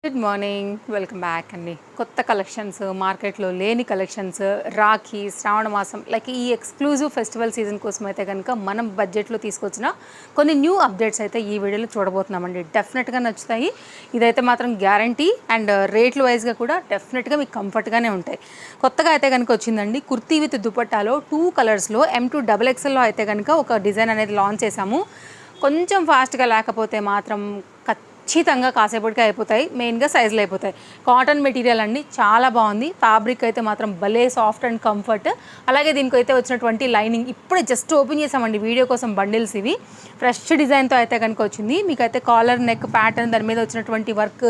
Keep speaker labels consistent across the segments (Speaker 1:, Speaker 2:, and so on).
Speaker 1: Good morning, welcome back అండి. కొత్త collections, మార్కెట్లో లేని కలెక్షన్స్, రాఖీ, శ్రావణ మాసం లైక్ ఈ ఎక్స్క్లూజివ్ ఫెస్టివల్ సీజన్ కోసం అయితే కనుక మనం బడ్జెట్లో తీసుకొచ్చిన కొన్ని న్యూ అప్డేట్స్ అయితే ఈ వీడియోలో చూడబోతున్నామండి. డెఫినెట్గా నచ్చుతాయి. ఇదైతే మాత్రం గ్యారంటీ అండ్ రేట్లు వైజ్గా కూడా డెఫినెట్గా మీకు కంఫర్ట్గానే ఉంటాయి. కొత్తగా అయితే కనుక వచ్చిందండి కుర్తీ విత్ దుపట్టాలో 2 కలర్స్లో M2XXL అయితే కనుక ఒక డిజైన్ అనేది లాంచ్ చేశాము. కొంచెం ఫాస్ట్గా లేకపోతే మాత్రం ఖచ్చితంగా కాసేపటికి అయిపోతాయి. మెయిన్గా సైజులు అయిపోతాయి. కాటన్ మెటీరియల్ అండి, చాలా బాగుంది. ఫ్యాబ్రిక్ అయితే మాత్రం భలే సాఫ్ట్ అండ్ కంఫర్ట్. అలాగే దీనికి అయితే వచ్చినటువంటి లైనింగ్ ఇప్పుడే జస్ట్ ఓపెన్ చేసామండి వీడియో కోసం. బండిల్స్ ఇవి ఫ్రెష్ డిజైన్తో అయితే కనుక వచ్చింది. మీకైతే కాలర్ నెక్ ప్యాటర్న్, దాని మీద వచ్చినటువంటి వర్క్,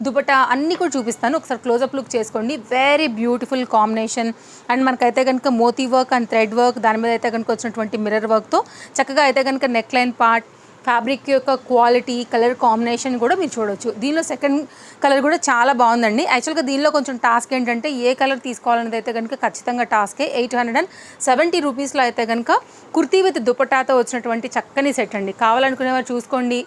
Speaker 1: దుపట్టా అన్నీ కూడా చూపిస్తాను. ఒకసారి క్లోజప్ లుక్ చేసుకోండి. Very beautiful combination. అండ్ మనకైతే కనుక moti work and thread work, దాని మీద అయితే కనుక వచ్చినటువంటి మిర్రర్ వర్క్తో చక్కగా అయితే కనుక నెక్ లైన్ పార్ట్, ఫ్యాబ్రిక్ యొక్క క్వాలిటీ, కలర్ కాంబినేషన్ కూడా మీరు చూడవచ్చు. దీనిలో సెకండ్ కలర్ కూడా చాలా బాగుందండి. యాక్చువల్గా దీనిలో కొంచెం టాస్క్ ఏంటంటే ఏ కలర్ తీసుకోవాలనేది అయితే కనుక ఖచ్చితంగా టాస్కే. 870 రూపీస్లో అయితే కనుక కుర్తీ విత్ దుపట్టాతో వచ్చినటువంటి చక్కని సెట్ అండి. కావాలనుకునేవారు చూసుకోండి.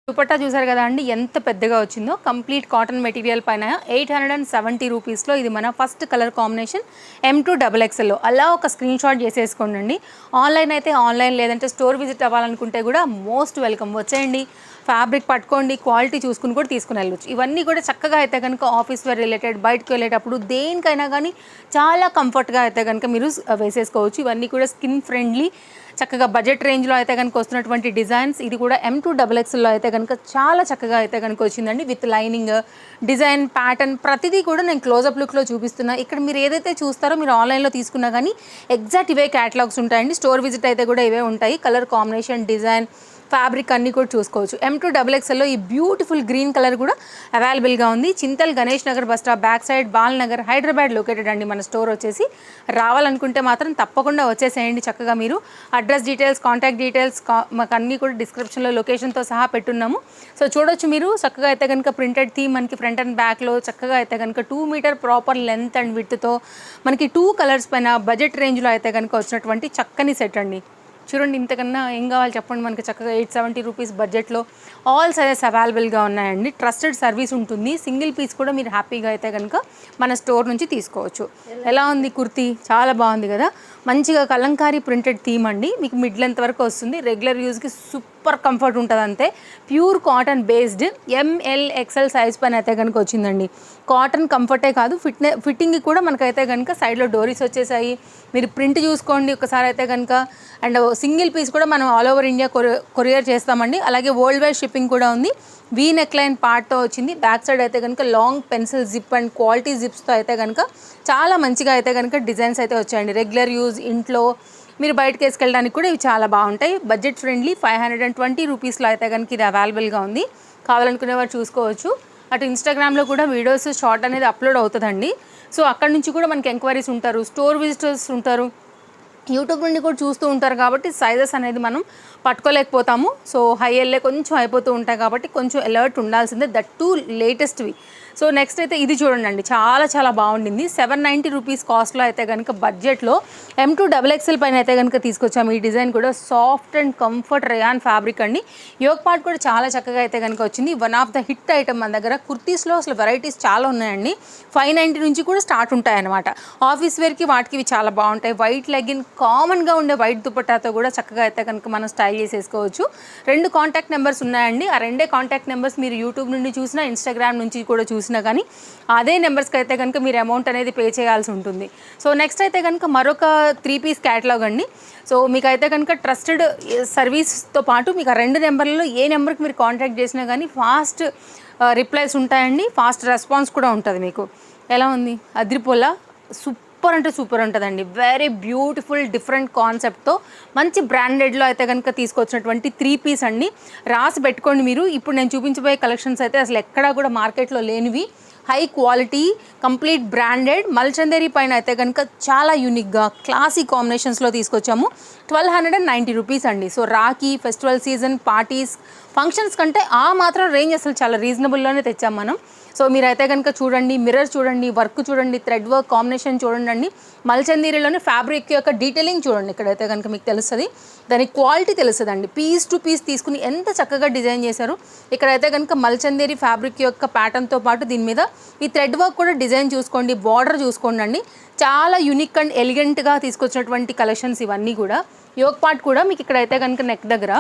Speaker 1: దుపట్టా చూసారు కదా అండి ఎంత పెద్దగా వచ్చిందో. కంప్లీట్ కాటన్ మెటీరియల్ పైన 870 రూపీస్లో ఇది మన ఫస్ట్ కలర్ కాంబినేషన్ M2XXL. అలా ఒక స్క్రీన్ షాట్ చేసేసుకోండి. ఆన్లైన్ అయితే ఆన్లైన్, లేదంటే స్టోర్ విజిట్ అవ్వాలనుకుంటే కూడా మోస్ట్ వెల్కమ్. వచ్చేయండి, ఫ్యాబ్రిక్ పట్టుకోండి, క్వాలిటీ చూసుకుని కూడా తీసుకుని వెళ్ళవచ్చు. ఇవన్నీ కూడా చక్కగా అయితే కనుక ఆఫీస్ వేర్ రిలేటెడ్, బయటకు వెళ్ళేటప్పుడు దేనికైనా కానీ చాలా కంఫర్ట్గా అయితే కనుక మీరు వేసేసుకోవచ్చు. ఇవన్నీ కూడా స్కిన్ ఫ్రెండ్లీ, చక్కగా బడ్జెట్ రేంజ్లో అయితే కనుక వస్తున్నటువంటి డిజైన్స్. ఇది కూడా M2XXL అయితే కనుక చాలా చక్కగా అయితే కనుక వచ్చిందండి. విత్ లైనింగ్, డిజైన్, ప్యాటర్న్ ప్రతిదీ కూడా నేను క్లోజప్ లుక్లో చూపిస్తున్నా. ఇక్కడ మీరు ఏదైతే చూస్తారో మీరు ఆన్లైన్లో తీసుకున్నా కానీ ఎగ్జాక్ట్ ఇవే క్యాటలాగ్స్ ఉంటాయండి. స్టోర్ విజిట్ అయితే కూడా ఇవే ఉంటాయి. కలర్ కాంబినేషన్, డిజైన్, ఫ్యాబ్రిక్ అన్నీ కూడా చూసుకోవచ్చు. M2XXL ఈ బ్యూటిఫుల్ గ్రీన్ కలర్ కూడా అవైలబుల్గా ఉంది. Chintal Ganesh Nagar bus stop back side, Bal Nagar, Hyderabad located అండి మన స్టోర్ వచ్చేసి. రావాలనుకుంటే మాత్రం తప్పకుండా వచ్చేసేయండి. చక్కగా మీరు అడ్రస్ డీటెయిల్స్, కాంటాక్ట్ డీటెయిల్స్ మాకు అన్నీ కూడా డిస్క్రిప్షన్లో లొకేషన్తో సహా పెట్టున్నాము. సో చూడొచ్చు మీరు. చక్కగా అయితే కనుక ప్రింటెడ్ థీమ్ మనకి ఫ్రంట్ అండ్ బ్యాక్లో చక్కగా అయితే కనుక 2 మీటర్ ప్రాపర్ లెంత్ అండ్ విడ్త్తో మనకి 2 కలర్స్ పైన బడ్జెట్ రేంజ్లో అయితే కనుక వచ్చినటువంటి చక్కని సెట్ అండి. చూడండి, ఇంతకన్నా ఏం కావాలి చెప్పండి. మనకి చక్కగా 870 రూపీస్ బడ్జెట్లో ఆల్ సైజెస్ అవైలబుల్గా ఉన్నాయండి. ట్రస్టెడ్ సర్వీస్ ఉంటుంది. సింగిల్ పీస్ కూడా మీరు హ్యాపీగా అయితే కనుక మన స్టోర్ నుంచి తీసుకోవచ్చు. ఎలా ఉంది కుర్తీ? చాలా బాగుంది కదా. మంచిగా కలంకారీ ప్రింటెడ్ థీమ్ అండి. మీకు మిడ్ లెంత్ వరకు వస్తుంది. రెగ్యులర్ యూజ్కి సూపర్ కంఫర్ట్ ఉంటుంది. అంతే pure cotton based MLXL size పైన అయితే కనుక వచ్చిందండి. కాటన్ కంఫర్టే కాదు, ఫిట్టింగ్ కూడా మనకైతే కనుక సైడ్లో డోరీస్ వచ్చేసాయి. మీరు ప్రింట్ చూసుకోండి ఒకసారి అయితే కనుక. అండ్ సింగిల్ పీస్ కూడా మనం ఆల్ ఓవర్ ఇండియా కొరియర్ చేస్తామండి. అలాగే వరల్డ్ వైడ్ షిప్పింగ్ కూడా ఉంది. వీ నెక్ లైన్ పార్ట్తో వచ్చింది. బ్యాక్ సైడ్ అయితే కనుక long pencil zip and quality జిప్స్తో అయితే కనుక చాలా మంచిగా అయితే కనుక డిజైన్స్ అయితే వచ్చాయండి. రెగ్యులర్ యూజ్, ఇంట్లో మీరు బయటకు వేసుకెళ్ళడానికి కూడా ఇవి చాలా బాగుంటాయి. బడ్జెట్ ఫ్రెండ్లీ 520 రూపీస్లో అయితే కనుక ఇది అవైలబుల్గా ఉంది. కావాలనుకునేవారు చూసుకోవచ్చు. అటు ఇన్స్టాగ్రామ్లో కూడా వీడియోస్ షార్ట్ అనేది అప్లోడ్ అవుతుందండి. సో అక్కడ నుంచి కూడా మనకి ఎంక్వైరీస్ ఉంటారు, స్టోర్ విజిటర్స్ ఉంటారు, యూట్యూబ్ నుండి కూడా చూస్తూ ఉంటారు. కాబట్టి సైజెస్ అనేది మనం పట్టుకోలేకపోతాము. సో హై ఎల్లే కొంచెం అయిపోతూ ఉంటాయి కాబట్టి కొంచెం అలర్ట్ ఉండాల్సిందే. దట్ టూ లేటెస్ట్వి. సో నెక్స్ట్ అయితే ఇది చూడండి, చాలా చాలా బాగుండింది. 790 రూపీస్ కాస్ట్లో అయితే కనుక బడ్జెట్లో M2XXL పైన అయితే కనుక తీసుకొచ్చాము. ఈ డిజైన్ కూడా soft and comfort rayon fabric అండి. యోగ్ పార్ట్ కూడా చాలా చక్కగా అయితే కనుక వచ్చింది. One of the hit item మన దగ్గర. కుర్తీస్లో అసలు వెరైటీస్ చాలా ఉన్నాయండి. 590 నుంచి కూడా స్టార్ట్ ఉంటాయన్నమాట. ఆఫీస్ వేర్కి వాటికి ఇవి చాలా బాగుంటాయి. వైట్ లెగిన్, కామన్గా ఉండే వైట్ దుపట్టాతో కూడా చక్కగా అయితే కనుక మనం స్టైల్ చేసేసుకోవచ్చు. 2 కాంటాక్ట్ నెంబర్స్ ఉన్నాయండి. ఆ 2 కాంటాక్ట్ నెంబర్స్ మీరు యూట్యూబ్ నుండి చూసినా, ఇన్స్టాగ్రామ్ నుంచి కూడా చూసినా కానీ అదే నెంబర్స్కి అయితే కనుక మీరు అమౌంట్ అనేది పే చేయాల్సి ఉంటుంది. సో నెక్స్ట్ అయితే కనుక మరొక 3 పీస్ క్యాటలాగ్ అండి. సో మీకు అయితే కనుక ట్రస్టెడ్ సర్వీస్తో పాటు మీకు ఆ 2 నెంబర్లలో ఏ నెంబర్కి మీరు కాంటాక్ట్ చేసినా కానీ ఫాస్ట్ రిప్లైస్ ఉంటాయండి. ఫాస్ట్ రెస్పాన్స్ కూడా ఉంటుంది. మీకు ఎలా ఉంది? అదిరిపోలా సూపర్ అంటే సూపర్ ఉంటుందండి. వెరీ బ్యూటిఫుల్ డిఫరెంట్ కాన్సెప్ట్తో మంచి బ్రాండెడ్లో అయితే కనుక తీసుకొచ్చినటువంటి 3 పీస్ అండి. రాసి పెట్టుకోండి మీరు. ఇప్పుడు నేను చూపించబోయే కలెక్షన్స్ అయితే అసలు ఎక్కడా కూడా మార్కెట్లో లేనివి. హై క్వాలిటీ, కంప్లీట్ బ్రాండెడ్, మల్చందేరి పైన అయితే కనుక చాలా యూనిక్గా క్లాసీ కాంబినేషన్స్లో తీసుకొచ్చాము. 1290 రూపీస్ అండి. So Rakhi, festival season, parties, functions కంటే ఆ మాత్రం రేంజ్ అసలు చాలా రీజనబుల్లోనే తెచ్చాం మనం. సో మీరైతే కనుక చూడండి, మిర్రర్ చూడండి, వర్క్ చూడండి, థ్రెడ్ వర్క్ కాంబినేషన్ చూడండి, మల్చందీరిలోనే ఫ్యాబ్రిక్ యొక్క డీటెయిలింగ్ చూడండి. ఇక్కడైతే కనుక మీకు తెలుస్తుంది, దాని క్వాలిటీ తెలుస్తుందండి. పీస్ టు పీస్ తీసుకుని ఎంత చక్కగా డిజైన్ చేశారు. ఇక్కడైతే కనుక మల్చందేరి ఫ్యాబ్రిక్ యొక్క ప్యాటర్న్తో పాటు దీని మీద ఈ థ్రెడ్ వర్క్ కూడా డిజైన్ చూసుకోండి, బార్డర్ చూసుకోండి అండి. చాలా యూనిక్ అండ్ ఎలిగెంట్గా తీసుకొచ్చినటువంటి కలెక్షన్స్ ఇవన్నీ కూడా. యోక్ పార్ట్ కూడా మీకు ఇక్కడైతే కనుక నెక్ దగ్గర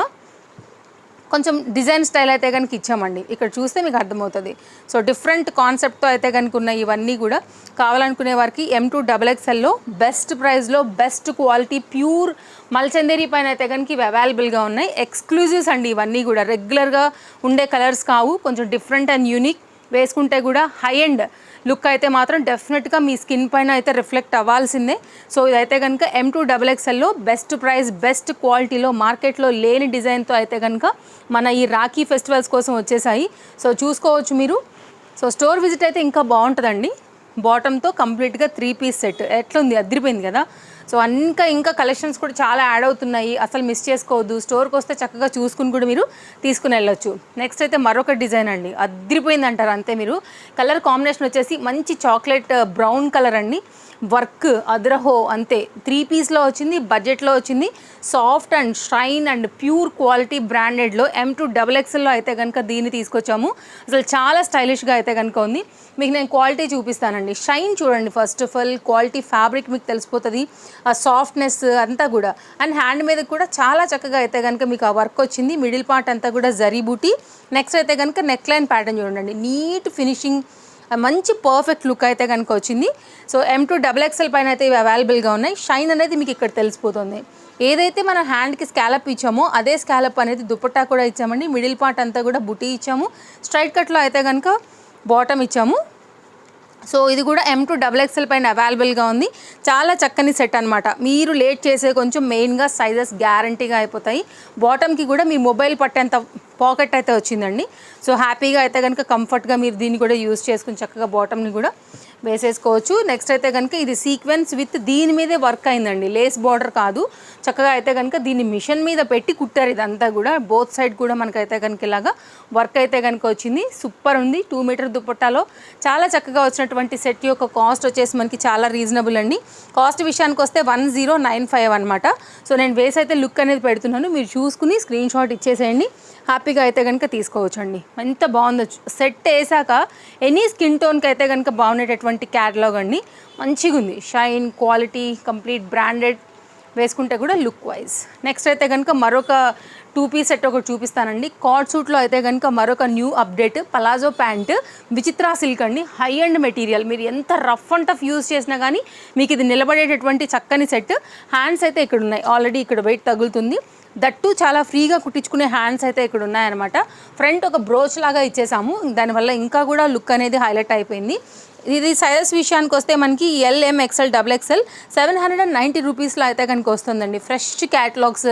Speaker 1: కొంచెం డిజైన్ స్టైల్ అయితే కనుక ఇచ్చామండి. ఇక్కడ చూస్తే మీకు అర్థమవుతుంది. సో డిఫరెంట్ కాన్సెప్ట్తో అయితే కనుక ఉన్నాయి ఇవన్నీ కూడా. కావాలనుకునే వారికి M2XXLలో బెస్ట్ ప్రైస్లో బెస్ట్ క్వాలిటీ ప్యూర్ మల్చందేరి పైన అయితే కనుక ఇవి అవైలబుల్గా ఉన్నాయి. ఎక్స్క్లూజివ్స్ అండి ఇవన్నీ కూడా, రెగ్యులర్గా ఉండే కలర్స్ కావు, కొంచెం డిఫరెంట్ అండ్ యూనిక్. వేసుకుంటే కూడా హై అండ్ లుక్ అయితే మాత్రం డెఫినెట్గా మీ స్కిన్ పైన అయితే రిఫ్లెక్ట్ అవ్వాల్సిందే. సో ఇదైతే కనుక M2XXLలో బెస్ట్ ప్రైస్ బెస్ట్ క్వాలిటీలో మార్కెట్లో లేని డిజైన్తో అయితే కనుక మన ఈ రాఖీ ఫెస్టివల్స్ కోసం వచ్చేసాయి. సో చూసుకోవచ్చు మీరు. సో స్టోర్ విజిట్ అయితే ఇంకా బాగుంటుందండి. బాటంతో కంప్లీట్గా 3 పీస్ సెట్ ఎట్లుంది, అదిరిపోయింది కదా. సో ఇంకా కలెక్షన్స్ కూడా చాలా యాడ్ అవుతున్నాయి, అసలు మిస్ చేసుకోవద్దు. స్టోర్కి వస్తే చక్కగా చూసుకుని కూడా మీరు తీసుకుని వెళ్ళొచ్చు. నెక్స్ట్ అయితే మరొక డిజైన్ అండి, అదిరిపోయింది అంటారు అంతే మీరు. కలర్ కాంబినేషన్ వచ్చేసి మంచి చాక్లెట్ బ్రౌన్ కలర్ అండి. వర్క్ అద్రహో అంతే, 3 పీస్లో వచ్చింది, బడ్జెట్లో వచ్చింది. Soft and shine and pure quality బ్రాండెడ్లో M2XXLలో అయితే కనుక దీన్ని తీసుకొచ్చాము. అసలు చాలా స్టైలిష్గా అయితే కనుక ఉంది. మీకు నేను క్వాలిటీ చూపిస్తానండి. షైన్ చూడండి, first of all quality fabric మీకు తెలిసిపోతుంది, ఆ సాఫ్ట్నెస్ అంతా కూడా. అండ్ హ్యాండ్ మీద కూడా చాలా చక్కగా అయితే కనుక మీకు ఆ వర్క్ వచ్చింది. మిడిల్ పార్ట్ అంతా కూడా జరీ బూటీ. నెక్స్ట్ అయితే కనుక నెక్ లైన్ ప్యాటర్న్ చూడండి, నీట్ ఫినిషింగ్, మంచి పర్ఫెక్ట్ లుక్ అయితే కనుక వచ్చింది. సో M2XXL పైన అయితే ఇవి అవైలబుల్గా ఉన్నాయి. షైన్ అనేది మీకు ఇక్కడ తెలిసిపోతుంది. ఏదైతే మనం హ్యాండ్కి స్కాలప్ ఇచ్చామో అదే స్కాలప్ అనేది దుపట్టా కూడా ఇచ్చామండి. మిడిల్ పార్ట్ అంతా కూడా బుటీ ఇచ్చాము. స్ట్రైట్ కట్లో అయితే కనుక బాటమ్ ఇచ్చాము. సో ఇది కూడా M2XXL పైన అవైలబుల్గా ఉంది. చాలా చక్కని సెట్ అనమాట. మీరు లేట్ చేసే కొంచెం మెయిన్గా సైజెస్ గ్యారంటీగా అయిపోతాయి. బాటమ్కి కూడా మీ మొబైల్ పట్టేంత పాకెట్ అయితే వచ్చిందండి. సో హ్యాపీగా అయితే కనుక కంఫర్ట్గా మీరు దీన్ని కూడా యూజ్ చేసుకుని చక్కగా బాటమ్ని కూడా వేసేసుకోవచ్చు. నెక్స్ట్ అయితే కనుక ఇది సీక్వెన్స్ విత్ దీని మీదే వర్క్ అయిందండి, లేస్ బార్డర్ కాదు. చక్కగా అయితే కనుక దీన్ని మిషన్ మీద పెట్టి కుట్టారు. ఇదంతా కూడా బోత్ సైడ్ కూడా మనకైతే కనుక ఇలాగా వర్క్ అయితే కనుక వచ్చింది. సూపర్ ఉంది. 2 మీటర్ దుపట్టాలో చాలా చక్కగా వచ్చినటువంటి సెట్ యొక్క కాస్ట్ వచ్చేసి మనకి చాలా రీజనబుల్ అండి. కాస్ట్ విషయానికి వస్తే 1095 అనమాట. సో నేను వేసి అయితే లుక్ అనేది పెడుతున్నాను, మీరు చూసుకుని స్క్రీన్ షాట్ ఇచ్చేసేయండి. హ్యాపీగా అయితే కనుక తీసుకోవచ్చండి. ఎంత బాగుందో సెట్ వేసాక ఎనీ స్కిన్ టోన్కి అయితే కనుక బాగుండేటటువంటి క్యాటలాగ్ అండి. మంచిగా ఉంది, షైన్ క్వాలిటీ కంప్లీట్ బ్రాండెడ్. వేసుకుంటే కూడా లుక్ వైజ్. నెక్స్ట్ అయితే కనుక మరొక 2 పీస్ సెట్ ఒకటి చూపిస్తానండి. కార్డ్ సూట్లో అయితే కనుక మరొక new update, palazzo pant, Vichitra silk అండి. హై అండ్ మెటీరియల్, మీరు ఎంత రఫ్ అండ్ టఫ్ యూజ్ చేసినా కానీ మీకు ఇది నిలబడేటటువంటి చక్కని సెట్. హ్యాండ్స్ అయితే ఇక్కడ ఉన్నాయి, ఆల్రెడీ ఇక్కడ వెయిట్ తగులుతుంది. దట్టు చాలా ఫ్రీగా కుట్టించుకునే హ్యాండ్స్ అయితే ఇక్కడ ఉన్నాయన్నమాట. ఫ్రంట్ ఒక బ్రోచ్ లాగా ఇచ్చేసాము, దానివల్ల ఇంకా కూడా లుక్ అనేది హైలైట్ అయిపోయింది. ఇది సైజెస్ విషయానికి వస్తే మనకి LMXL XXL 790 రూపీస్లో అయితే కనుక వస్తుందండి. ఫ్రెష్ క్యాటలాగ్స్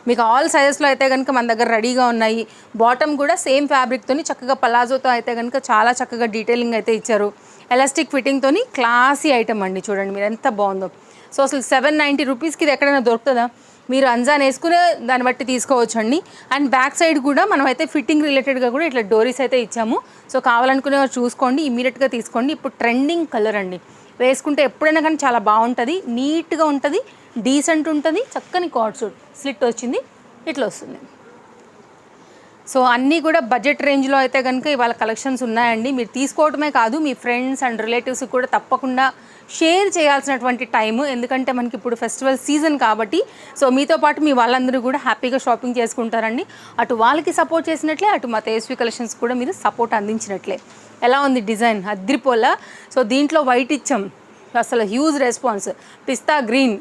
Speaker 1: మీకు ఆల్ సైజెస్లో అయితే కనుక మన దగ్గర రెడీగా ఉన్నాయి. బాటమ్ కూడా సేమ్ ఫ్యాబ్రిక్తోని చక్కగా పలాజోతో అయితే కనుక చాలా చక్కగా డీటెయిలింగ్ అయితే ఇచ్చారు. ఎలాస్టిక్ ఫిట్టింగ్తోని క్లాసీ ఐటమ్ అండి. చూడండి మీరు ఎంత బాగుందో. సో అసలు 790 రూపీస్కి ఇది ఎక్కడైనా దొరుకుతుందా? మీరు అంజాన్ వేసుకునే దాన్ని బట్టి తీసుకోవచ్చండి. అండ్ బ్యాక్ సైడ్ కూడా మనం అయితే ఫిట్టింగ్ రిలేటెడ్గా కూడా ఇట్లా డోరీస్ అయితే ఇచ్చాము. సో కావాలనుకునే చూసుకోండి, ఇమీడియట్గా తీసుకోండి. ఇప్పుడు ట్రెండింగ్ కలర్ అండి, వేసుకుంటే ఎప్పుడైనా కానీ చాలా బాగుంటుంది, నీట్గా ఉంటుంది, డీసెంట్ ఉంటుంది. చక్కని కార్డ్ సూట్ స్లిట్ వచ్చింది, ఇట్లా వస్తుంది. సో అన్నీ కూడా బడ్జెట్ రేంజ్లో అయితే కనుక ఇవాళ కలెక్షన్స్ ఉన్నాయండి. మీరు తీసుకోవడమే కాదు, మీ ఫ్రెండ్స్ అండ్ రిలేటివ్స్కి కూడా తప్పకుండా షేర్ చేయాల్సినటువంటి టైము. ఎందుకంటే మనకి ఇప్పుడు ఫెస్టివల్ సీజన్ కాబట్టి. సో మీతో పాటు మీ వాళ్ళందరూ కూడా హ్యాపీగా షాపింగ్ చేసుకుంటారండి. అటు వాళ్ళకి సపోర్ట్ చేసినట్లే, అటు మా తేజస్వి కలెక్షన్స్ కూడా మీరు సపోర్ట్ అందించినట్లే. ఎలా ఉంది డిజైన్? అద్రిపోలా. సో దీంట్లో వైట్ ఇచ్చాం, అసలు హ్యూజ్ రెస్పాన్స్. పిస్తా గ్రీన్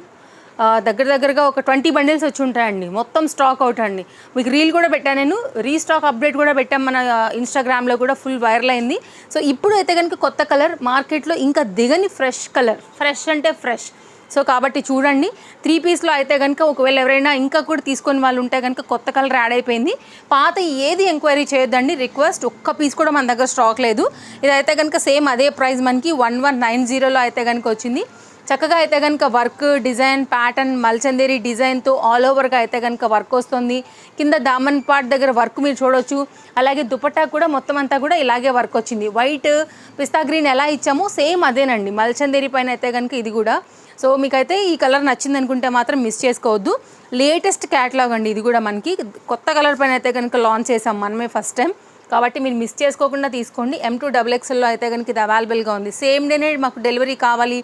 Speaker 1: దగ్గరగా ఒక 20 బండిల్స్ వచ్చి ఉంటాయండి. మొత్తం స్టాక్ అవుట్ అండి. మీకు రీల్ కూడా పెట్టాను నేను, రీస్టాక్ అప్డేట్ కూడా పెట్టాం మన ఇన్స్టాగ్రామ్లో, కూడా ఫుల్ వైరల్ అయింది. సో ఇప్పుడు అయితే కనుక కొత్త కలర్ మార్కెట్లో ఇంకా దిగని ఫ్రెష్ కలర్, ఫ్రెష్ అంటే ఫ్రెష్. సో కాబట్టి చూడండి, 3 పీస్లో అయితే కనుక ఒకవేళ ఎవరైనా ఇంకా కూడా తీసుకొని వాళ్ళు ఉంటే కనుక కొత్త కలర్ యాడ్ అయిపోయింది. పాత ఏది ఎంక్వైరీ చేయొద్దండి, రిక్వెస్ట్. ఒక్క పీస్ కూడా మన దగ్గర స్టాక్ లేదు. ఇదైతే కనుక సేమ్ అదే ప్రైస్ మనకి 1190లో అయితే కనుక వచ్చింది. చక్కగా అయితే కనుక వర్క్ డిజైన్ ప్యాటర్న్ మల్చందేరి డిజైన్తో ఆల్ ఓవర్గా అయితే కనుక వర్క్ వస్తుంది. కింద దామన్ పార్ట్ దగ్గర వర్క్ మీరు చూడొచ్చు. అలాగే దుపట్టా కూడా మొత్తం అంతా కూడా ఇలాగే వర్క్ వచ్చింది. వైట్ పిస్తా గ్రీన్ ఎలా ఇచ్చామో సేమ్ అదేనండి మల్చందేరి పైన అయితే కనుక ఇది కూడా. సో మీకైతే ఈ కలర్ నచ్చింది అనుకుంటే మాత్రం మిస్ చేసుకోవద్దు. లేటెస్ట్ క్యాటలాగ్ అండి ఇది కూడా, మనకి కొత్త కలర్ పైన అయితే కనుక లాంచ్ చేసాం మనమే ఫస్ట్ టైం, కాబట్టి మీరు మిస్ చేసుకోకుండా తీసుకోండి. M2XXL అయితే కనుక ఇది అవైలబుల్గా ఉంది. సేమ్ డేనే మాకు డెలివరీ కావాలి,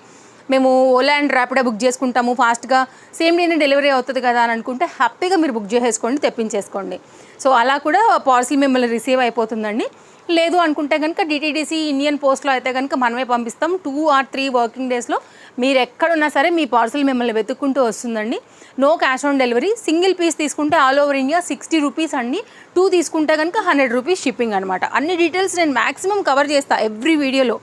Speaker 1: మేము ఓలా అండ్ ర్యాపిడో బుక్ చేసుకుంటాము ఫాస్ట్గా, సేమ్ డేనే డెలివరీ అవుతుంది కదా అని అనుకుంటే హ్యాపీగా మీరు బుక్ చేసేసుకోండి, తెప్పించేసుకోండి. సో అలా కూడా పార్సిల్ మిమ్మల్ని రిసీవ్ అయిపోతుందండి. లేదు అనుకుంటే కనుక DTDC ఇండియన్ పోస్ట్లో అయితే కనుక మనమే పంపిస్తాం. 2 or 3 వర్కింగ్ డేస్లో మీరు ఎక్కడున్నా సరే మీ పార్సిల్ మిమ్మల్ని వెతుక్కుంటూ వస్తుందండి. No cash on delivery. Single piece తీసుకుంటే ఆల్ ఓవర్ ఇండియా 60 రూపీస్ అండి. 2 తీసుకుంటే కనుక 100 రూపీస్ షిప్పింగ్ అనమాట. అన్ని డీటెయిల్స్ నేను మ్యాక్సిమం కవర్ చేస్తాను ఎవ్రీ వీడియోలో,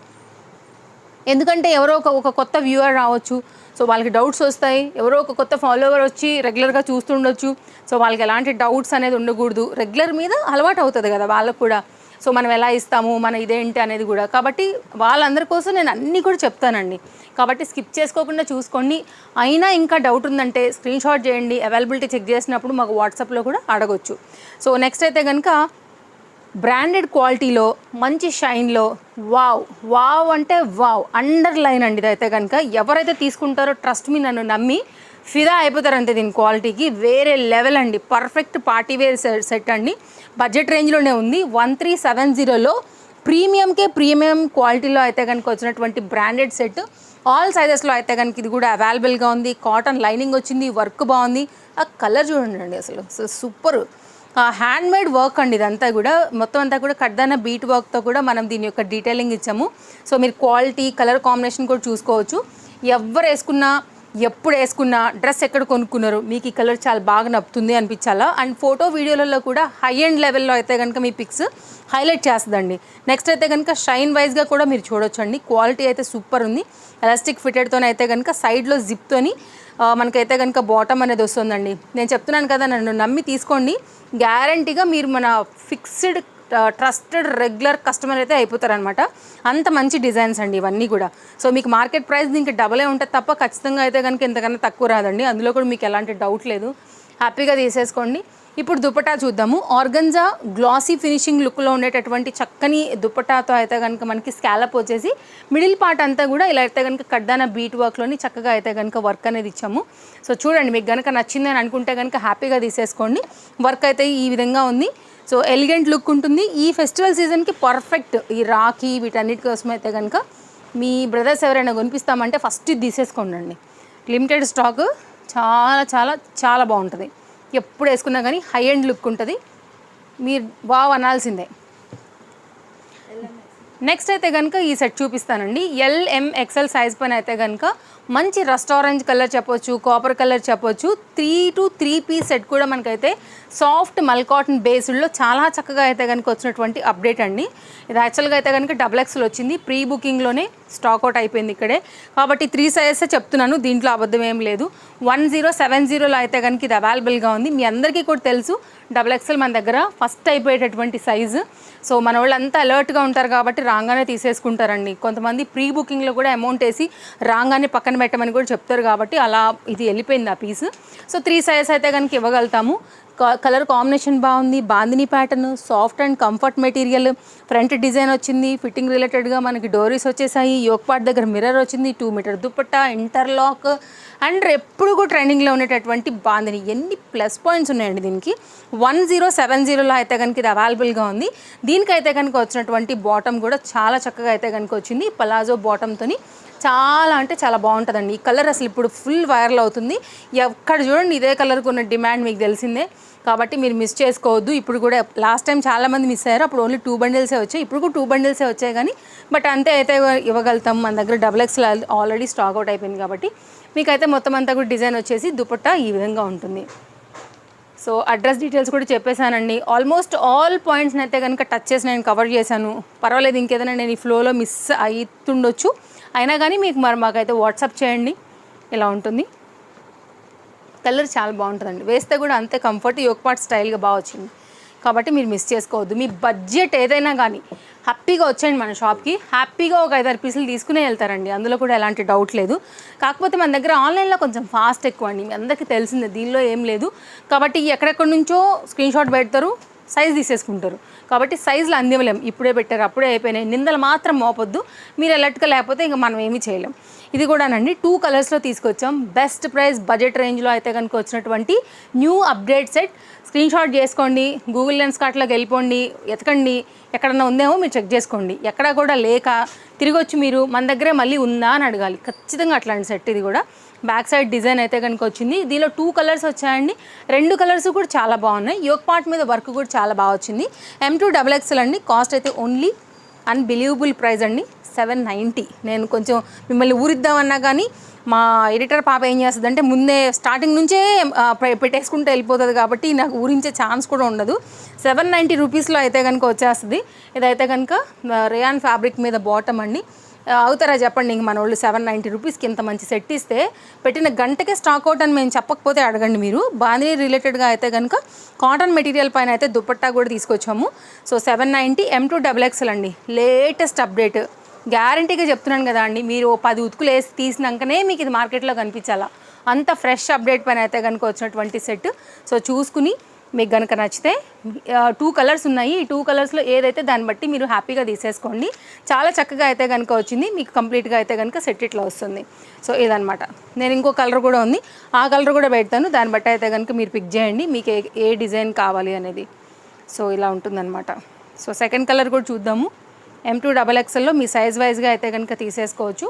Speaker 1: ఎందుకంటే ఎవరో ఒక కొత్త వ్యూవర్ రావచ్చు, సో వాళ్ళకి డౌట్స్ వస్తాయి. ఎవరో ఒక కొత్త ఫాలోవర్ వచ్చి రెగ్యులర్గా చూస్తుండొచ్చు, సో వాళ్ళకి ఎలాంటి డౌట్స్ అనేది ఉండకూడదు. రెగ్యులర్ మీద అలవాటు అవుతుంది కదా వాళ్ళకు కూడా, సో మనం ఎలా ఇస్తాము మన ఇదేంటి అనేది కూడా. కాబట్టి వాళ్ళందరి కోసం నేను అన్నీ కూడా చెప్తానండి, కాబట్టి స్కిప్ చేసుకోకుండా చూసుకోండి. అయినా ఇంకా డౌట్ ఉందంటే స్క్రీన్ షాట్ చేయండి, అవైలబిలిటీ చెక్ చేసినప్పుడు మాకు వాట్సాప్లో కూడా అడగొచ్చు. సో నెక్స్ట్ అయితే కనుక బ్రాండెడ్ క్వాలిటీలో మంచి షైన్లో వావ్ అంటే వావ్ అండర్లైన్ అండి. ఇదైతే కనుక ఎవరైతే తీసుకుంటారో ట్రస్ట్ మీ, నన్ను నమ్మి ఫిదా అయిపోతారు అంతే. దీని క్వాలిటీకి వేరే లెవెల్ అండి. పర్ఫెక్ట్ పార్టీ వేర్ సెట్ అండి. బడ్జెట్ రేంజ్లోనే ఉంది. 1370లో ప్రీమియం క్వాలిటీలో అయితే కనుక వచ్చినటువంటి బ్రాండెడ్ సెట్. ఆల్ సైజెస్లో అయితే కనుక ఇది కూడా అవైలబుల్గా ఉంది. కాటన్ లైనింగ్ వచ్చింది, వర్క్ బాగుంది. ఆ కలర్ చూడండి అసలు సూపర్. హ్యాండ్మేడ్ వర్క్ అండి ఇదంతా కూడా, మొత్తం అంతా కూడా కడ్దాన బీట్ వర్క్తో కూడా మనం దీని యొక్క డీటెయిలింగ్ ఇచ్చాము. సో మీరు క్వాలిటీ కలర్ కాంబినేషన్ కూడా చూసుకోవచ్చు. ఎవరు వేసుకున్నా ఎప్పుడు వేసుకున్నా డ్రెస్ ఎక్కడ కొనుక్కున్నారు మీకు ఈ కలర్ చాలా బాగా నప్పుతుంది అనిపించాలా. అండ్ ఫోటో వీడియోలలో కూడా హై ఎండ్ లెవెల్లో అయితే కనుక మీ పిక్స్ హైలైట్ చేస్తుందండి. నెక్స్ట్ అయితే కనుక షైన్ వైజ్గా కూడా మీరు చూడొచ్చండి. క్వాలిటీ అయితే సూపర్ ఉంది. ఎలాస్టిక్ ఫిటెడ్తోనే అయితే కనుక సైడ్లో జిప్తోని మనకైతే కనుక బాటమ్ అనేది వస్తుందండి. నేను చెప్తున్నాను కదా, నన్ను నమ్మి తీసుకోండి, గ్యారంటీగా మీరు మన ఫిక్స్డ్ ట్రస్టెడ్ రెగ్యులర్ కస్టమర్ అయితే అయిపోతారనమాట. అంత మంచి డిజైన్స్ అండి ఇవన్నీ కూడా. సో మీకు మార్కెట్ ప్రైస్ దీనికి డబలే ఉంటుంది తప్ప ఖచ్చితంగా అయితే కనుక ఇంతకన్నా తక్కువ రాదండి. అందులో కూడా మీకు ఎలాంటి డౌట్ లేదు, హ్యాపీగా తీసేసుకోండి. ఇప్పుడు దుపట్టా చూద్దాము. ఆర్గంజా గ్లాసీ ఫినిషింగ్ లుక్లో ఉండేటటువంటి చక్కని దుపట్టాతో అయితే కనుక మనకి స్కాలప్ వచ్చేసి మిడిల్ పార్ట్ అంతా కూడా ఇలా అయితే కనుక కడ్దాన బీట్ వర్క్లోని చక్కగా అయితే కనుక వర్క్ అనేది ఇచ్చాము. సో చూడండి, మీకు కనుక నచ్చిందని అనుకుంటే కనుక హ్యాపీగా తీసేసుకోండి. వర్క్ అయితే ఈ విధంగా ఉంది. సో ఎలిగెంట్ లుక్ ఉంటుంది. ఈ ఫెస్టివల్ సీజన్కి పర్ఫెక్ట్. ఈ రాఖీ వీటన్నిటి కోసం అయితే కనుక మీ బ్రదర్స్ ఎవరైనా కొనిపిస్తామంటే ఫస్ట్ ఇది తీసేసుకోండి. లిమిటెడ్ స్టాక్, చాలా చాలా చాలా బాగుంటుంది. ఎప్పుడు వేసుకున్నా కానీ హై ఎండ్ లుక్ ఉంటుంది, మీరు వావ్ అనాల్సిందే. నెక్స్ట్ అయితే కనుక ఈ సెట్ చూపిస్తానండి. LMXL సైజ్ పైన అయితే కనుక మంచి రస్ట్ ఆరెంజ్ కలర్ చెప్పొచ్చు, కాపర్ కలర్ చెప్పొచ్చు. 3 to 3 పీస్ సెట్ కూడా మనకైతే సాఫ్ట్ మల్ కాటన్ బేస్డ్లో చాలా చక్కగా అయితే కనుక వచ్చినటువంటి అప్డేట్ అండి. ఇది యాక్చువల్గా అయితే కనుక XXL వచ్చింది, ప్రీ బుకింగ్లోనే స్టాక్ అవుట్ అయిపోయింది ఇక్కడే, కాబట్టి 3 సైజెస్ చెప్తున్నాను, దీంట్లో అబద్ధం ఏం లేదు. 1070లో అయితే కనుక ఇది అవైలబుల్గా ఉంది. మీ అందరికీ కూడా తెలుసు XXL మన దగ్గర ఫస్ట్ అయిపోయేటటువంటి సైజు. సో మన వాళ్ళంతా అలర్ట్గా ఉంటారు కాబట్టి రాగానే తీసేసుకుంటారండి. కొంతమంది ప్రీ బుకింగ్లో కూడా అమౌంట్ వేసి రాగానే పక్కన పెట్టమని కూడా చెప్తారు, కాబట్టి అలా ఇది వెళ్ళిపోయింది ఆ పీస్. సో 3 సైజెస్ అయితే కనుక ఇవ్వగలుగుతాము. కలర్ కాంబినేషన్ బాగుంది, bandhani pattern, soft and comfort material, front design వచ్చింది, ఫిట్టింగ్ రిలేటెడ్గా మనకి డోరీస్ వచ్చేసాయి, యోక్ పార్ట్ దగ్గర మిర్రర్ వచ్చింది, 2 మీటర్ దుపట్టా, ఇంటర్లాక్ అండ్ ఎప్పుడు కూడా ట్రెండింగ్లో ఉండేటటువంటి బాందిని. ఎన్ని ప్లస్ పాయింట్స్ ఉన్నాయండి దీనికి. 1070లో అయితే కనుక ఇది అవైలబుల్గా ఉంది. దీనికైతే కనుక వచ్చినటువంటి బాటమ్ కూడా చాలా చక్కగా అయితే కనుక వచ్చింది, పలాజో బాటమ్తోని. చాలా అంటే చాలా బాగుంటుందండి. ఈ కలర్ అసలు ఇప్పుడు ఫుల్ వైరల్ అవుతుంది. ఎక్కడ చూడండి ఇదే కలర్కి ఉన్న డిమాండ్ మీకు తెలిసిందే, కాబట్టి మీరు మిస్ చేసుకోవద్దు. ఇప్పుడు కూడా లాస్ట్ టైం చాలామంది మిస్ అయ్యారు, అప్పుడు ఓన్లీ 2 బండిల్సే వచ్చాయి, ఇప్పుడు కూడా 2 బండిల్సే వచ్చాయి కానీ బట్ అంతే అయితే ఇవ్వగలుగుతాం. మన దగ్గర XXL ఆల్రెడీ స్టాక్ అవుట్ అయిపోయింది కాబట్టి మీకైతే మొత్తం అంతా కూడా డిజైన్ వచ్చేసి దుపట్టా ఈ విధంగా ఉంటుంది. సో అడ్రస్ డీటెయిల్స్ కూడా చెప్పేశానండి. ఆల్మోస్ట్ ఆల్ పాయింట్స్ని అయితే కనుక టచ్ చేసి నేను కవర్ చేశాను. పర్వాలేదు, ఇంకేదైనా నేను ఈ ఫ్లోలో మిస్ అవుతుండొచ్చు, అయినా కానీ మీకు మాకైతే వాట్సాప్ చేయండి. ఇలా ఉంటుంది. కలర్ చాలా బాగుంటుందండి, వేస్తే కూడా అంతే కంఫర్ట్, యోక్ పార్ట్ స్టైల్గా బాగా వచ్చింది. కాబట్టి మీరు మిస్ చేసుకోవద్దు. మీ బడ్జెట్ ఏదైనా కానీ హ్యాపీగా వచ్చేయండి మన షాప్కి, హ్యాపీగా ఒక 5-6 పీసులు తీసుకునే వెళ్తారండి, అందులో కూడా ఎలాంటి డౌట్ లేదు. కాకపోతే మన దగ్గర ఆన్లైన్లో కొంచెం ఫాస్ట్ ఎక్కువ అండి, మీ అందరికీ తెలిసిందే, దీనిలో ఏం లేదు. కాబట్టి ఎక్కడెక్కడి నుంచో స్క్రీన్ షాట్ పెడతారు, సైజ్ తీసేసుకుంటారు. కాబట్టి సైజులు అందివ్వలేం, ఇప్పుడే పెట్టారు అప్పుడే అయిపోయినాయి, నిందలు మాత్రం మోపొద్దు. మీరు అలర్ట్గా లేకపోతే ఇంకా మనం ఏమీ చేయలేం. ఇది కూడానండి 2 కలర్స్లో తీసుకొచ్చాం. బెస్ట్ ప్రైస్ బడ్జెట్ రేంజ్లో అయితే కనుక వచ్చినటువంటి new update set. Screen shot చేసుకోండి, గూగుల్ లెన్స్ కార్ట్లోకి వెళ్ళిపోండి, ఎతకండి, ఎక్కడన్నా ఉందేమో మీరు చెక్ చేసుకోండి. ఎక్కడా కూడా లేక తిరిగి వచ్చి మీరు మన దగ్గరే మళ్ళీ ఉందా అని అడగాలి. ఖచ్చితంగా అట్లాంటి సెట్ ఇది కూడా. బ్యాక్ సైడ్ డిజైన్ అయితే కనుక వచ్చింది. దీనిలో 2 కలర్స్ వచ్చాయండి, 2 కలర్స్ కూడా చాలా బాగున్నాయి. యోక్ పార్ట్ మీద వర్క్ కూడా చాలా బాగా వచ్చింది. M2XXL అండి. కాస్ట్ అయితే ఓన్లీ అన్బిలీవబుల్ ప్రైస్ అండి, 790. నేను కొంచెం మిమ్మల్ని ఊరిద్దామన్నా కానీ మా ఎడిటర్ పాప ఏం చేస్తుందంటే ముందే స్టార్టింగ్ నుంచే పెట్టేసుకుంటూ వెళ్ళిపోతుంది, కాబట్టి నాకు ఊరించే ఛాన్స్ కూడా ఉండదు. 790 రూపీస్లో అయితే కనుక వచ్చేస్తుంది. ఇదైతే కనుక రేయాన్ ఫ్యాబ్రిక్ మీద బాటమ్ అండి. అవుతారా చెప్పండి, ఇంక మన వాళ్ళు 790 రూపీస్కి ఇంత మంచి సెట్ ఇస్తే పెట్టిన గంటకే స్టాక్ అవుట్ అని మేము చెప్పకపోతే అడగండి మీరు. బాందిని రిలేటెడ్గా అయితే కనుక కాటన్ మెటీరియల్ పైన అయితే దుపట్టా కూడా తీసుకొచ్చాము. సో 790 M2XXL అండి, లేటెస్ట్ అప్డేట్. గ్యారంటీగా చెప్తున్నాను కదా అండి, మీరు 10 ఉతుకులు వేసి తీసినాకనే మీకు ఇది మార్కెట్లో కనిపించాలా, అంత ఫ్రెష్ అప్డేట్ పైన అయితే కనుక వచ్చినటువంటి సెట్. సో చూసుకుని మీకు కనుక నచ్చితే 2 కలర్స్ ఉన్నాయి, ఈ 2 కలర్స్లో ఏదైతే దాన్ని బట్టి మీరు హ్యాపీగా తీసేసుకోండి. చాలా చక్కగా అయితే కనుక వచ్చింది, మీకు కంప్లీట్గా అయితే కనుక సెట్ ఇట్లా వస్తుంది. సో ఇదనమాట. నేను ఇంకో కలర్ కూడా ఉంది, ఆ కలర్ కూడా పెడతాను, దాన్ని బట్టి అయితే కనుక మీరు పిక్ చేయండి మీకు ఏ డిజైన్ కావాలి అనేది. సో ఇలా ఉంటుందన్నమాట. సో సెకండ్ కలర్ కూడా చూద్దాము. M2XXLలో మీ సైజ్ వైజ్గా అయితే కనుక తీసేసుకోవచ్చు.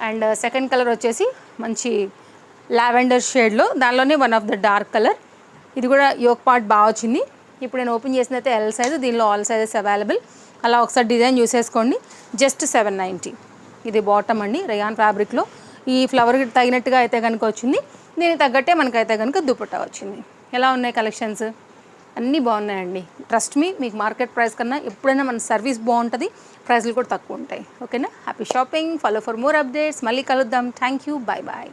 Speaker 1: అండ్ సెకండ్ కలర్ వచ్చేసి మంచి లావెండర్ షేడ్లో, దానిలోనే one of the dark colour. ఇది కూడా యోక్ పార్ట్ బాగా వచ్చింది. ఇప్పుడు నేను ఓపెన్ చేసినైతే L సైజ్, దీనిలో ఆల్ సైజెస్ అవైలబుల్. అలా ఒకసారి డిజైన్ చూసేసుకోండి. జస్ట్ 790. ఇది బాటమ్ అండి, రేయాన్ ఫ్యాబ్రిక్లో ఈ ఫ్లవర్ తగినట్టుగా అయితే కనుక వచ్చింది. దీనికి తగ్గట్టే మనకైతే కనుక దుపట్టా వచ్చింది. ఎలా ఉన్నాయి కలెక్షన్స్? అన్నీ బాగున్నాయండి. ట్రస్ట్ మీ, మీకు మార్కెట్ ప్రైస్ కన్నా ఎప్పుడైనా మన సర్వీస్ బాగుంటుంది, ప్రైస్లు కూడా తక్కువ ఉంటాయి. ఓకేనా? Happy shopping. Follow for more updates. మళ్ళీ కలుద్దాం. Thank you. Bye bye.